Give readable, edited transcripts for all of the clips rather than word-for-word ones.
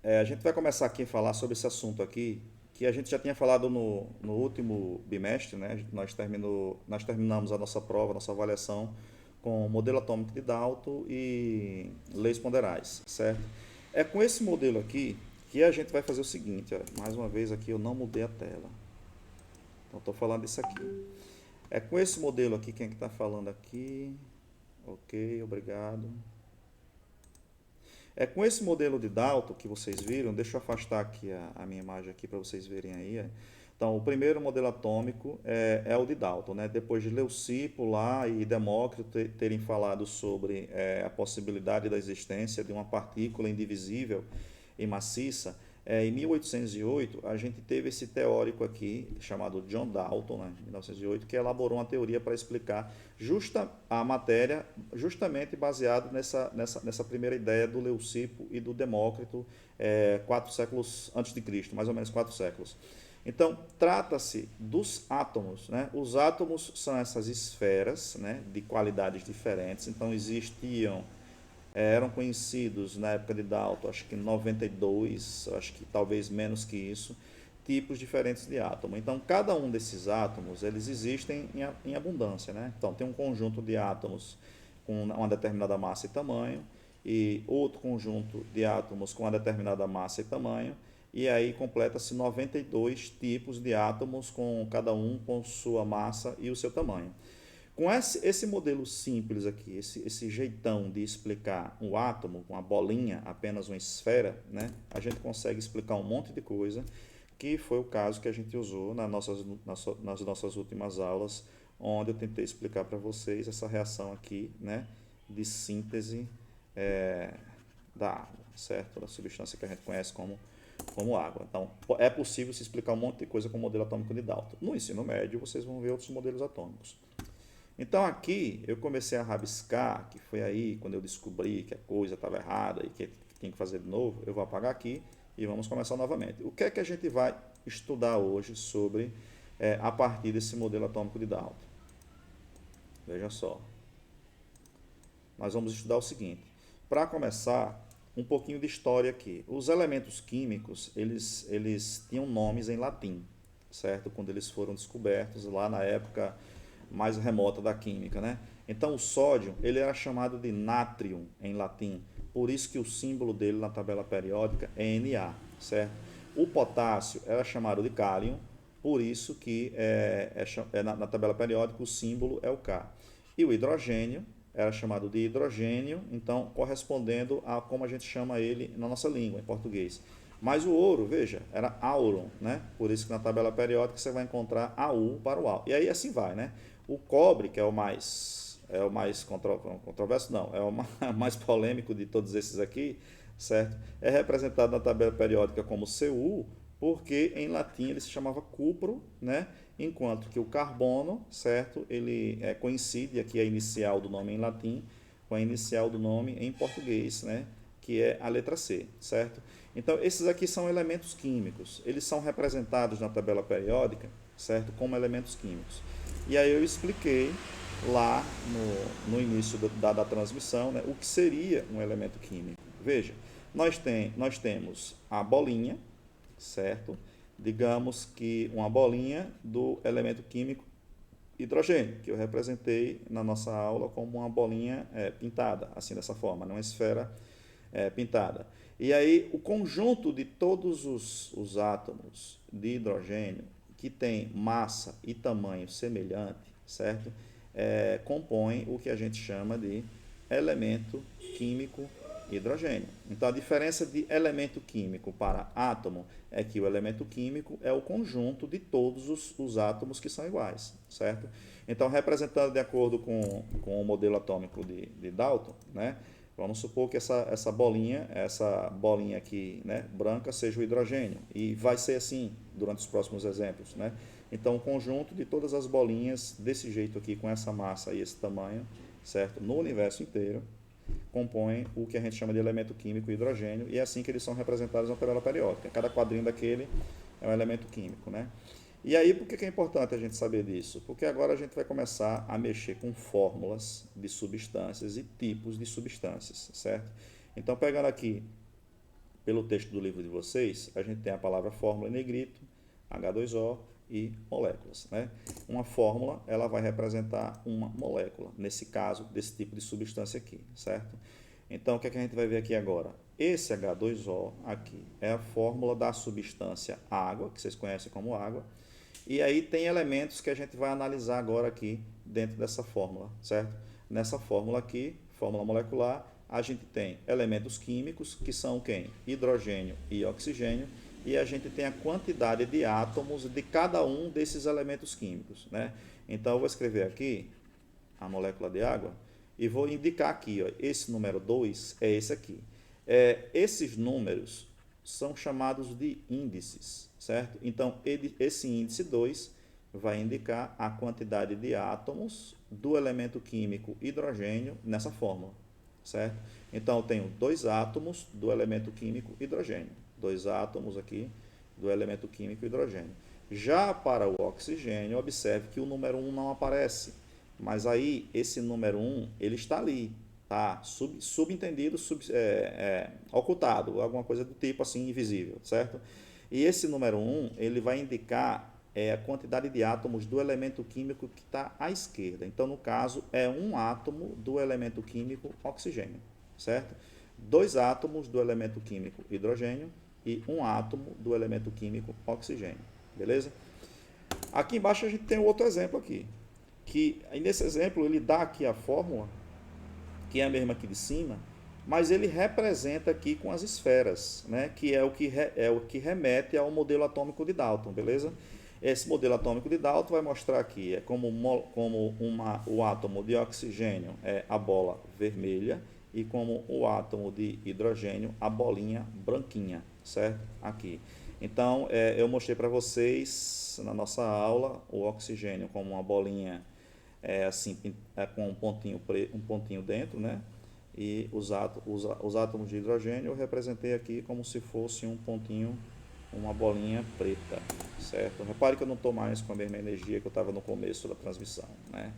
A gente vai começar aqui a falar sobre esse assunto aqui, que a gente já tinha falado no último bimestre, né? Nós terminamos a nossa prova, a nossa avaliação com modelo atômico de Dalton e leis ponderais, certo? É com esse modelo aqui que a gente vai fazer o seguinte, ó, mais uma vez aqui eu não mudei a tela, então estou falando isso aqui. É com esse modelo aqui, quem é que está falando aqui? Ok, obrigado. É com esse modelo de Dalton que vocês viram, deixa eu afastar aqui a minha imagem aqui para vocês verem aí. Então, o primeiro modelo atômico é o de Dalton, né? Depois de Leucipo lá e Demócrito terem falado sobre a possibilidade da existência de uma partícula indivisível e maciça, em 1808 a gente teve esse teórico aqui chamado John Dalton, né, em 1908, que elaborou uma teoria para explicar a matéria justamente baseado nessa primeira ideia do Leucipo e do Demócrito, 4 séculos antes de Cristo, mais ou menos 4 séculos. Então, trata-se dos átomos, né? Os átomos são essas esferas, né, de qualidades diferentes. Então, eram conhecidos na época de Dalton, acho que 92, acho que talvez menos que isso, tipos diferentes de átomo. Então, cada um desses átomos, eles existem em abundância, né? Então, tem um conjunto de átomos com uma determinada massa e tamanho, e outro conjunto de átomos com uma determinada massa e tamanho, e aí completa-se 92 tipos de átomos, com cada um com sua massa e o seu tamanho. Com esse modelo simples aqui, esse jeitão de explicar um átomo, uma bolinha, apenas uma esfera, né, a gente consegue explicar um monte de coisa, que foi o caso que a gente usou nas nossas últimas aulas, onde eu tentei explicar para vocês essa reação aqui, né, de síntese é, da água, certo? Da substância que a gente conhece como água. Então, é possível se explicar um monte de coisa com o modelo atômico de Dalton. No ensino médio, vocês vão ver outros modelos atômicos. Então aqui eu comecei a rabiscar, que foi aí quando eu descobri que a coisa estava errada e que tinha que fazer de novo. Eu vou apagar aqui e vamos começar novamente. O que é que a gente vai estudar hoje sobre a partir desse modelo atômico de Dalton? Veja só. Nós vamos estudar o seguinte. Para começar, um pouquinho de história aqui. Os elementos químicos, eles tinham nomes em latim, certo? Quando eles foram descobertos lá na época mais remota da química, né? Então o sódio, ele era chamado de natrium em latim, por isso que o símbolo dele na tabela periódica é Na, certo? O potássio era chamado de cálium, por isso que na tabela periódica o símbolo é o K. E o hidrogênio era chamado de hidrogênio, então correspondendo a como a gente chama ele na nossa língua, em português. Mas o ouro, veja, era auron, né? Por isso que na tabela periódica você vai encontrar AU para o Au. E aí assim vai, né? O cobre, que é o mais controverso, não, é o mais polêmico de todos esses aqui, certo? É representado na tabela periódica como Cu, porque em latim ele se chamava cupro, né? Enquanto que o carbono, certo? Ele coincide aqui a inicial do nome em latim com a inicial do nome em português, né? Que é a letra C, certo? Então, esses aqui são elementos químicos. Eles são representados na tabela periódica, certo? Como elementos químicos. E aí eu expliquei lá no início da transmissão, né, o que seria um elemento químico. Veja, nós temos a bolinha, certo? Digamos que uma bolinha do elemento químico hidrogênio, que eu representei na nossa aula como uma bolinha pintada, assim dessa forma, uma esfera pintada. E aí o conjunto de todos os átomos de hidrogênio que tem massa e tamanho semelhante, certo? Compõe o que a gente chama de elemento químico hidrogênio. Então a diferença de elemento químico para átomo é que o elemento químico é o conjunto de todos os átomos que são iguais, certo? Então representando de acordo com o modelo atômico de Dalton, né? Vamos supor que essa bolinha aqui, né, branca, seja o hidrogênio. E vai ser assim durante os próximos exemplos, né? Então, o conjunto de todas as bolinhas desse jeito aqui, com essa massa e esse tamanho, certo? No universo inteiro, compõe o que a gente chama de elemento químico hidrogênio. E é assim que eles são representados na tabela periódica. Cada quadrinho daquele é um elemento químico, né? E aí, por que é importante a gente saber disso? Porque agora a gente vai começar a mexer com fórmulas de substâncias e tipos de substâncias, certo? Então, pegando aqui pelo texto do livro de vocês, a gente tem a palavra fórmula em negrito, H2O e moléculas, né? Uma fórmula, ela vai representar uma molécula, nesse caso, desse tipo de substância aqui, certo? Então, o que é que a gente vai ver aqui agora? Esse H2O aqui é a fórmula da substância água, que vocês conhecem como água, e aí tem elementos que a gente vai analisar agora aqui dentro dessa fórmula, certo? Nessa fórmula aqui, fórmula molecular, a gente tem elementos químicos, que são quem? Hidrogênio e oxigênio, e a gente tem a quantidade de átomos de cada um desses elementos químicos, né? Então, eu vou escrever aqui a molécula de água e vou indicar aqui, ó, esse número 2 é esse aqui. Esses números são chamados de índices, certo? Então, esse índice 2 vai indicar a quantidade de átomos do elemento químico hidrogênio nessa fórmula, certo? Então, eu tenho 2 átomos do elemento químico hidrogênio. 2 átomos aqui do elemento químico hidrogênio. Já para o oxigênio, observe que o número 1 não aparece, mas aí esse número 1 ele está ali, tá? Subentendido, ocultado, alguma coisa do tipo assim, invisível, certo? E esse número 1 ele vai indicar a quantidade de átomos do elemento químico que está à esquerda. Então, no caso, é um átomo do elemento químico oxigênio, certo? 2 átomos do elemento químico hidrogênio e um átomo do elemento químico oxigênio, beleza? Aqui embaixo a gente tem outro exemplo aqui, que nesse exemplo ele dá aqui a fórmula, que é a mesma aqui de cima, mas ele representa aqui com as esferas, né? Que é o que remete ao modelo atômico de Dalton, beleza? Esse modelo atômico de Dalton vai mostrar aqui o átomo de oxigênio é a bola vermelha e como o átomo de hidrogênio a bolinha branquinha, certo? Aqui. Então, eu mostrei para vocês na nossa aula o oxigênio como uma bolinha assim, com um pontinho dentro, né? E os átomos de hidrogênio eu representei aqui como se fosse um pontinho, uma bolinha preta, certo? Repare que eu não estou mais com a mesma energia que eu estava no começo da transmissão, né?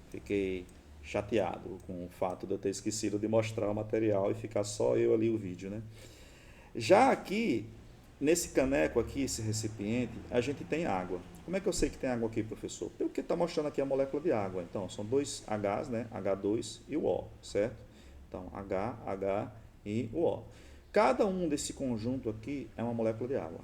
Fiquei chateado com o fato de eu ter esquecido de mostrar o material e ficar só eu ali o vídeo, né? Já aqui, nesse caneco aqui, esse recipiente, a gente tem água. Como é que eu sei que tem água aqui, professor? Porque está mostrando aqui a molécula de água. Então, são 2 Hs, né? H2 e o O, certo? Então, H, H e o O. Cada um desse conjunto aqui é uma molécula de água,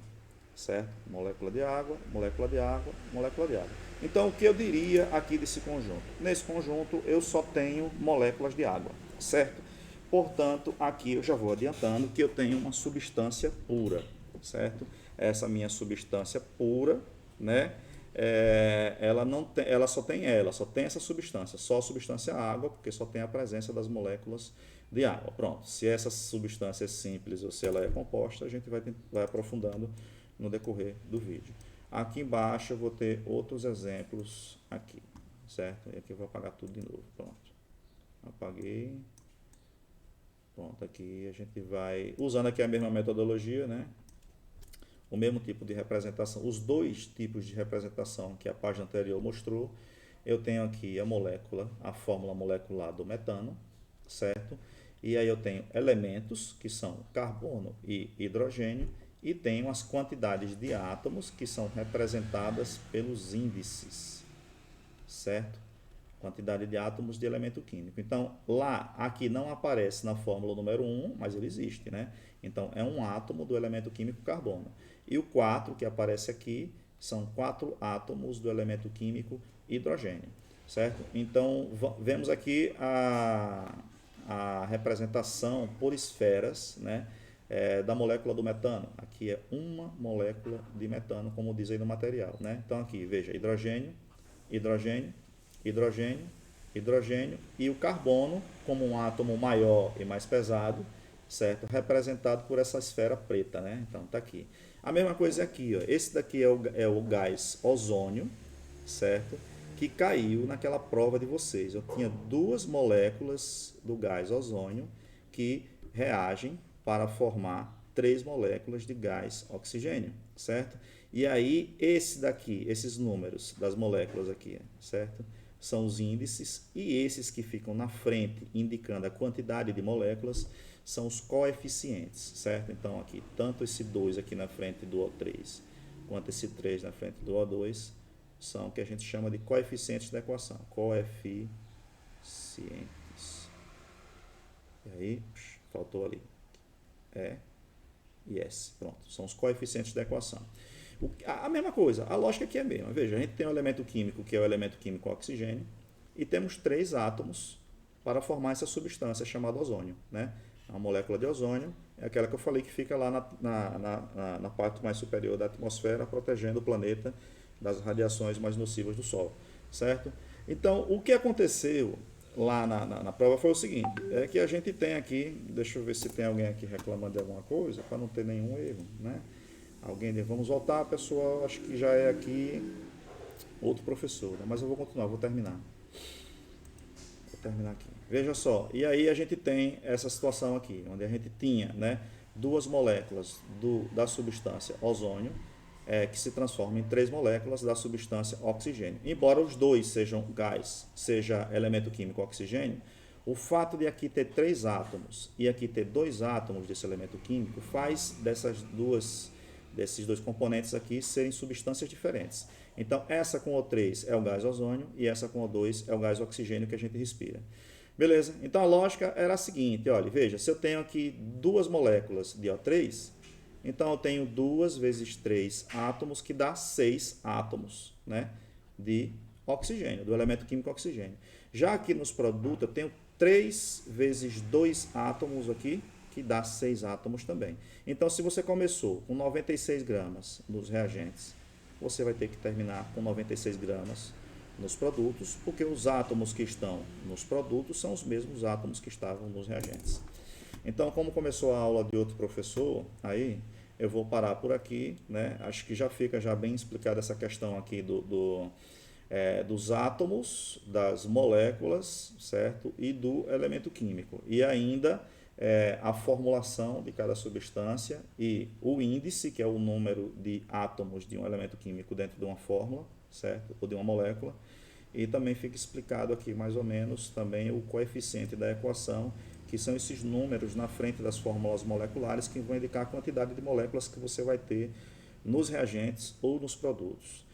certo? Molécula de água, molécula de água, molécula de água. Então, o que eu diria aqui desse conjunto? Nesse conjunto, eu só tenho moléculas de água, certo? Portanto, aqui eu já vou adiantando que eu tenho uma substância pura, certo? Essa minha substância pura, né? Ela só tem essa substância, só a substância água, porque só tem a presença das moléculas de água. Pronto, se essa substância é simples ou se ela é composta, a gente vai aprofundando no decorrer do vídeo. Aqui embaixo eu vou ter outros exemplos aqui, certo? E aqui eu vou apagar tudo de novo, pronto. Apaguei. Pronto, aqui a gente vai, usando aqui a mesma metodologia, né? O mesmo tipo de representação, os 2 tipos de representação que a página anterior mostrou. Eu tenho aqui a molécula, a fórmula molecular do metano, certo? E aí eu tenho elementos, que são carbono e hidrogênio, e tenho as quantidades de átomos, que são representadas pelos índices, certo? Quantidade de átomos de elemento químico. Então, aqui não aparece na fórmula número 1, mas ele existe, né? Então, é um átomo do elemento químico carbono. E o 4, que aparece aqui, são 4 átomos do elemento químico hidrogênio, certo? Então, vemos aqui a representação por esferas, né? Da molécula do metano. Aqui é uma molécula de metano, como diz aí no material, né? Então, aqui, veja, hidrogênio, hidrogênio, hidrogênio, hidrogênio e o carbono como um átomo maior e mais pesado, certo? Representado por essa esfera preta, né? Então tá aqui. A mesma coisa aqui, ó. Esse daqui é o gás ozônio, certo? Que caiu naquela prova de vocês. Eu tinha 2 moléculas do gás ozônio que reagem para formar 3 moléculas de gás oxigênio, certo? E aí, esses números das moléculas aqui, certo? são os índices, e esses que ficam na frente, indicando a quantidade de moléculas, são os coeficientes, certo? Então, aqui, tanto esse 2 aqui na frente do O3, quanto esse 3 na frente do O2, são o que a gente chama de coeficientes da equação. Coeficientes. E aí, faltou ali. E e S. Pronto, são os coeficientes da equação. A mesma coisa, a lógica aqui é a mesma. Veja, a gente tem um elemento químico que é o elemento químico oxigênio, e temos 3 átomos para formar essa substância chamada ozônio, né? A molécula de ozônio é aquela que eu falei que fica lá na parte mais superior da atmosfera, protegendo o planeta das radiações mais nocivas do Sol, certo? Então, o que aconteceu lá na prova foi o seguinte, é que a gente tem aqui, deixa eu ver se tem alguém aqui reclamando de alguma coisa, para não ter nenhum erro, né? Alguém diz, vamos voltar, pessoal, acho que já é aqui outro professor, né? Mas eu vou continuar, vou terminar aqui. Veja só, e aí a gente tem essa situação aqui, onde a gente tinha, né, duas moléculas da substância ozônio, que se transformam em 3 moléculas da substância oxigênio. Embora os dois sejam gás, seja elemento químico oxigênio, o fato de aqui ter 3 átomos e aqui ter 2 átomos desse elemento químico faz desses dois componentes aqui serem substâncias diferentes. Então, essa com O3 é o gás ozônio e essa com O2 é o gás oxigênio que a gente respira. Beleza? Então, a lógica era a seguinte, olha, veja, se eu tenho aqui 2 moléculas de O3, então eu tenho 2 vezes 3 átomos, que dá 6 átomos, né, de oxigênio, do elemento químico oxigênio. Já aqui nos produtos, eu tenho 3 vezes 2 átomos aqui, que dá 6 átomos também. Então, se você começou com 96 gramas nos reagentes, você vai ter que terminar com 96 gramas nos produtos, porque os átomos que estão nos produtos são os mesmos átomos que estavam nos reagentes. Então, como começou a aula de outro professor, aí eu vou parar por aqui, né? Acho que já fica bem explicada essa questão aqui dos átomos, das moléculas, certo? E do elemento químico. E ainda a formulação de cada substância e o índice, que é o número de átomos de um elemento químico dentro de uma fórmula, certo? Ou de uma molécula. E também fica explicado aqui mais ou menos também o coeficiente da equação, que são esses números na frente das fórmulas moleculares que vão indicar a quantidade de moléculas que você vai ter nos reagentes ou nos produtos.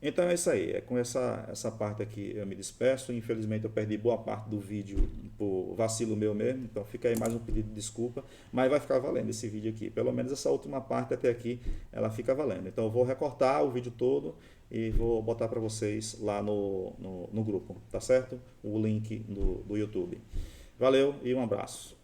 Então é isso aí, com essa parte aqui eu me despeço. Infelizmente eu perdi boa parte do vídeo por vacilo meu mesmo, então fica aí mais um pedido de desculpa, mas vai ficar valendo esse vídeo aqui, pelo menos essa última parte até aqui ela fica valendo. Então eu vou recortar o vídeo todo e vou botar para vocês lá no grupo, tá certo? O link do YouTube. Valeu e um abraço.